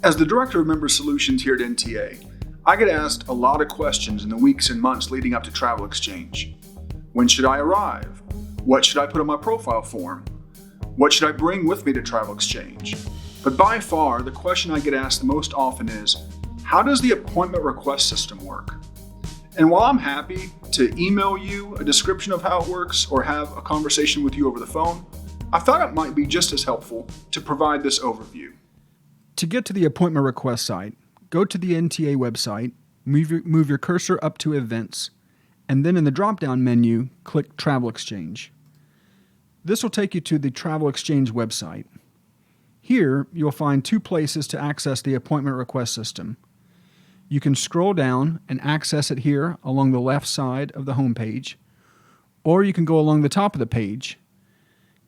As the Director of Member Solutions here at NTA, I get asked a lot of questions in the weeks and months leading up to Travel Exchange. When should I arrive? What should I put on my profile form? What should I bring with me to Travel Exchange? But by far, the question I get asked the most often is, how does the appointment request system work? And while I'm happy to email you a description of how it works or have a conversation with you over the phone, I thought it might be just as helpful to provide this overview. To get to the appointment request site, go to the NTA website, move your cursor up to Events, and then in the drop-down menu, click Travel Exchange. This will take you to the Travel Exchange website. Here, you'll find two places to access the appointment request system. You can scroll down and access it here along the left side of the home page, or you can go along the top of the page,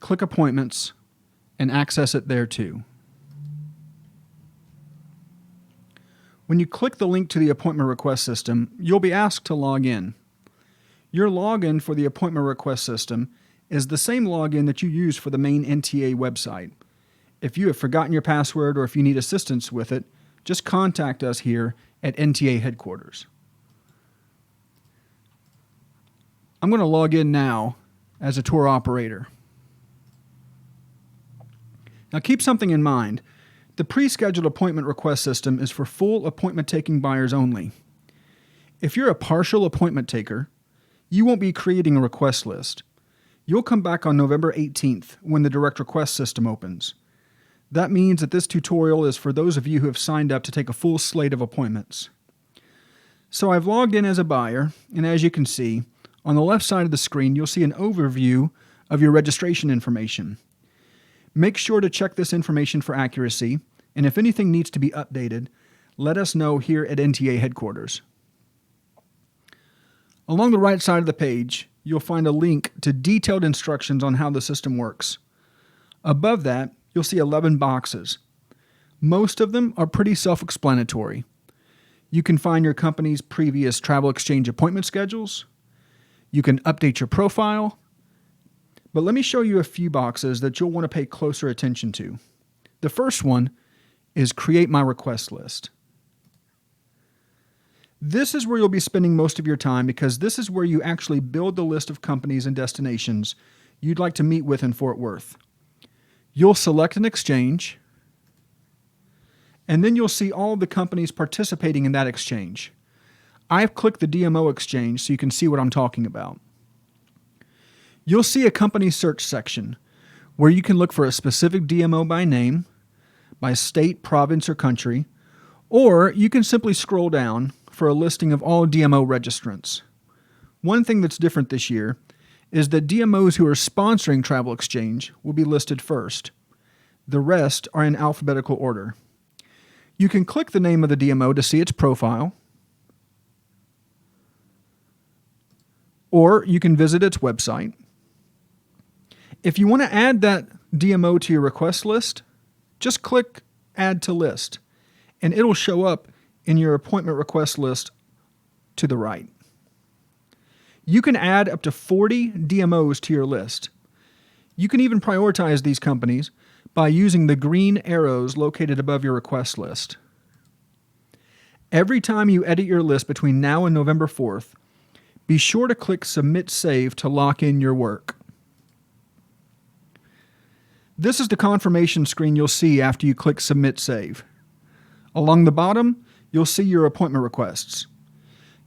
click Appointments, and access it there too. When you click the link to the appointment request system, you'll be asked to log in. Your login for the appointment request system is the same login that you use for the main NTA website. If you have forgotten your password or if you need assistance with it, just contact us here at NTA headquarters. I'm going to log in now as a tour operator. Now keep something in mind. The pre-scheduled appointment request system is for full appointment-taking buyers only. If you're a partial appointment taker, you won't be creating a request list. You'll come back on November 18th when the direct request system opens. That means that this tutorial is for those of you who have signed up to take a full slate of appointments. So I've logged in as a buyer, and as you can see, on the left side of the screen you'll see an overview of your registration information. Make sure to check this information for accuracy, and if anything needs to be updated, let us know here at NTA headquarters. Along the right side of the page, you'll find a link to detailed instructions on how the system works. Above that, you'll see 11 boxes. Most of them are pretty self-explanatory. You can find your company's previous Travel Exchange appointment schedules. You can update your profile. But let me show you a few boxes that you'll want to pay closer attention to. The first one is Create My Request List. This is where you'll be spending most of your time because this is where you actually build the list of companies and destinations you'd like to meet with in Fort Worth. You'll select an exchange, and then you'll see all of the companies participating in that exchange. I've clicked the DMO exchange so you can see what I'm talking about. You'll see a company search section where you can look for a specific DMO by name, by state, province, or country, or you can simply scroll down for a listing of all DMO registrants. One thing that's different this year is that DMOs who are sponsoring Travel Exchange will be listed first. The rest are in alphabetical order. You can click the name of the DMO to see its profile, or you can visit its website. If you want to add that DMO to your request list, just click Add to List, and it'll show up in your appointment request list to the right. You can add up to 40 DMOs to your list. You can even prioritize these companies by using the green arrows located above your request list. Every time you edit your list between now and November 4th, be sure to click Submit Save to lock in your work. This is the confirmation screen you'll see after you click Submit Save. Along the bottom, you'll see your appointment requests.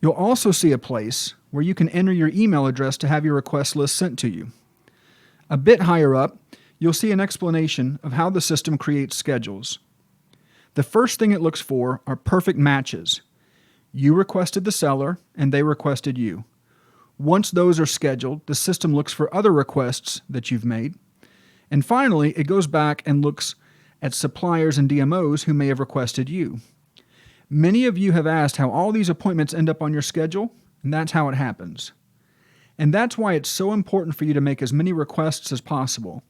You'll also see a place where you can enter your email address to have your request list sent to you. A bit higher up, you'll see an explanation of how the system creates schedules. The first thing it looks for are perfect matches. You requested the seller, and they requested you. Once those are scheduled, the system looks for other requests that you've made. And finally, it goes back and looks at suppliers and DMOs who may have requested you. Many of you have asked how all these appointments end up on your schedule, and that's how it happens. And that's why it's so important for you to make as many requests as possible,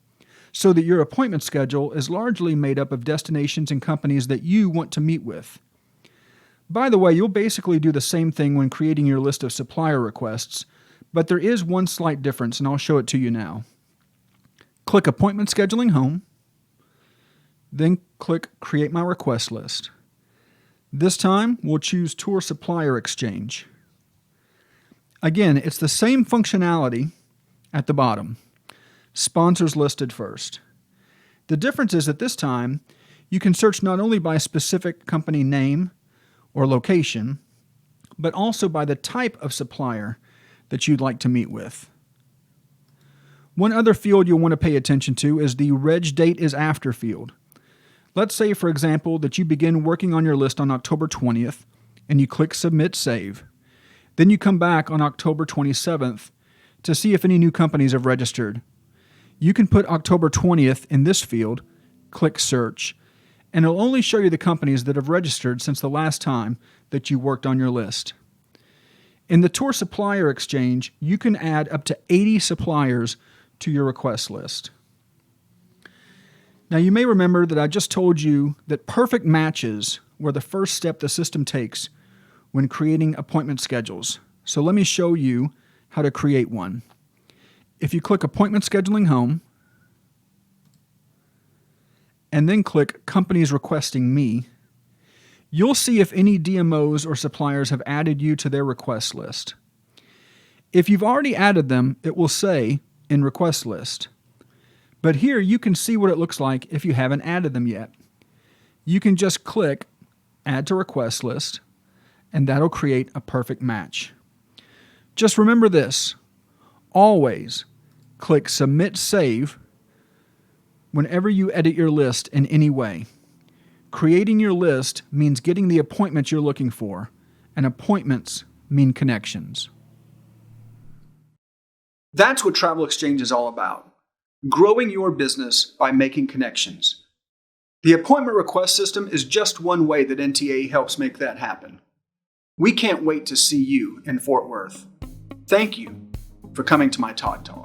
so that your appointment schedule is largely made up of destinations and companies that you want to meet with. By the way, you'll basically do the same thing when creating your list of supplier requests, but there is one slight difference, and I'll show it to you now. Click Appointment Scheduling Home, then click Create My Request List. This time, we'll choose Tour Supplier Exchange. Again, it's the same functionality at the bottom. Sponsors listed first. The difference is that this time, you can search not only by specific company name or location, but also by the type of supplier that you'd like to meet with. One other field you'll want to pay attention to is the Reg Date is After field. Let's say, for example, that you begin working on your list on October 20th and you click Submit Save. Then you come back on October 27th to see if any new companies have registered. You can put October 20th in this field, click Search, and it'll only show you the companies that have registered since the last time that you worked on your list. In the Tour Supplier Exchange, you can add up to 80 suppliers to your request list. Now, you may remember that I just told you that perfect matches were the first step the system takes when creating appointment schedules. So let me show you how to create one. If you click Appointment Scheduling Home, and then click Companies Requesting Me, you'll see if any DMOs or suppliers have added you to their request list. If you've already added them, it will say in Request List. But here you can see what it looks like if you haven't added them yet. You can just click Add to Request List, and that'll create a perfect match. Just remember this: always click Submit Save whenever you edit your list in any way. Creating your list means getting the appointments you're looking for, and appointments mean connections. That's what Travel Exchange is all about. Growing your business by making connections. The appointment request system is just one way that NTA helps make that happen. We can't wait to see you in Fort Worth. Thank you for coming to my Todd Talk.